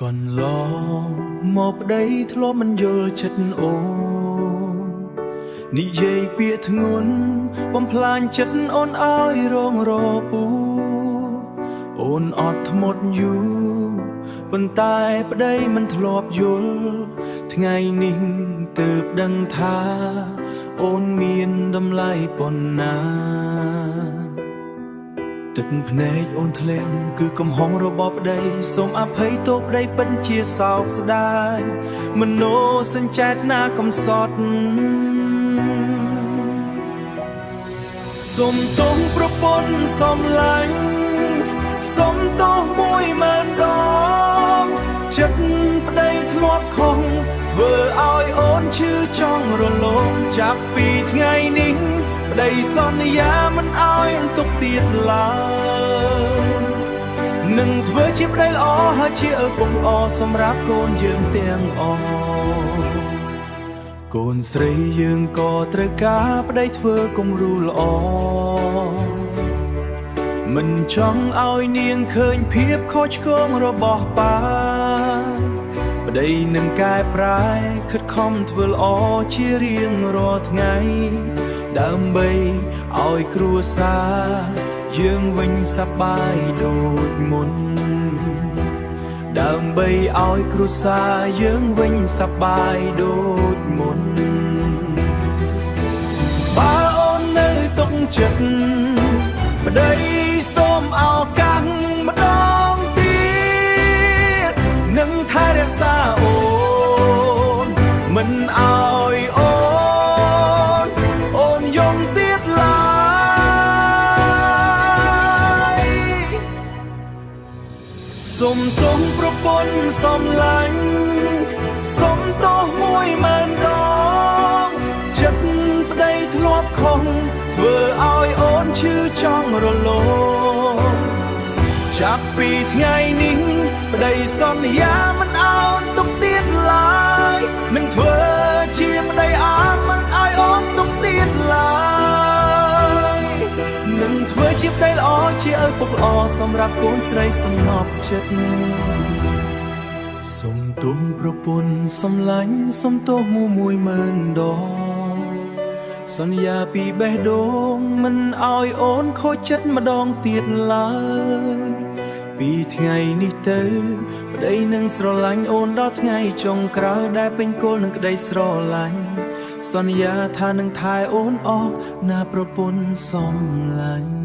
ก่อนลองหมกได้ធ្លាប់មិនយល់ចិត្តអូននិយាយពាក្យធ្ងន់បំផ្លាញចិត្តអូនឲ្យរងរពូអូនអត់ធ្មត់យូរប៉ុន្តែប្តីមិនធ្លាប់យល់ថ្ងៃនេះទើបដឹងថាអូនមានតម្លៃប៉ុណ្ណាទឹកភ្នែកអូនធ្លាក់គឺកំហុសរបស់ប្តីសូមអភ័យទោសប្តីពិតជាសោកស្ដាយមโนសញ្ចេតនាកំសត់សូមទោសប្រពន្ធសូមឡាញ់សូមទោសមួយម៉ឺនដងចិត្តប្តីធ្លាប់ខុសធ្វើឲ្យអូនឈឺចង់រលំចាប់ពីថ្ងៃនេះប្តីសន្យាមិនឲ្យទុកទៀតឡើយនឹងធ្វើជាប្តីល្អហើយជាឪពុកល្អសម្រាប់កូនយើងទាំងអស់កូនស្រីយើងក៏ត្រូវការប្តីធ្វើគំរូល្អមិនចង់ឲ្យនាងឃើញភាពខុសឆ្គងរបស់ប៉ាប្តីនឹងកែប្រែខិតខំធ្វើល្អជារៀងរាល់ថ្ងៃដើម្បីឲ្យគ្រួសារយើងវិញសប្បាយដូចមុនដើម្បីឲ្យគ្រួសារយើងវិញសប្បាយដូចមុនបើអូននៅទុកចិត្តប្តីសូមឱកាសម្ដងទៀតនឹងថែរក្សាអូនមិនឲ្យអូនយំទៀតឡើយសូមទោសប្រពន្ធសូមឡាញ់សូមទោសមួយម៉ឺនដងចិត្តប្តីធ្លាប់ខុសធ្វើឲ្យអូនឈឺចង់រលំចាប់ពីថ្ងៃនេះប្តីសន្យាមិនអោនទុកទៀតឡើយនឹងធ្វើជាប្តីអើមិនឲ្យអូនទុកទៀតឡើយនឹងធ្វើជាប្តីល្អជាឪពុកល្អសម្រាប់កូនស្រីសំណប់ចិត្តសុំទោសប្រពន្ធសំឡាញ់សុំទោសមួយម៉ឺនដងសន្យាពីបេះដូងមិនឲ្យអូនខូចចិត្តម្ដងទៀតឡើយពីថ្ងៃនេះទៅប្តីនឹងស្រឡាញ់អូនដល់ថ្ងៃចុងក្រោយដែលពេញគល់នឹងក្តីស្រឡាញ់សន្យាថានឹងថែអូនអស់ណាប្រពន្ធសំឡាញ់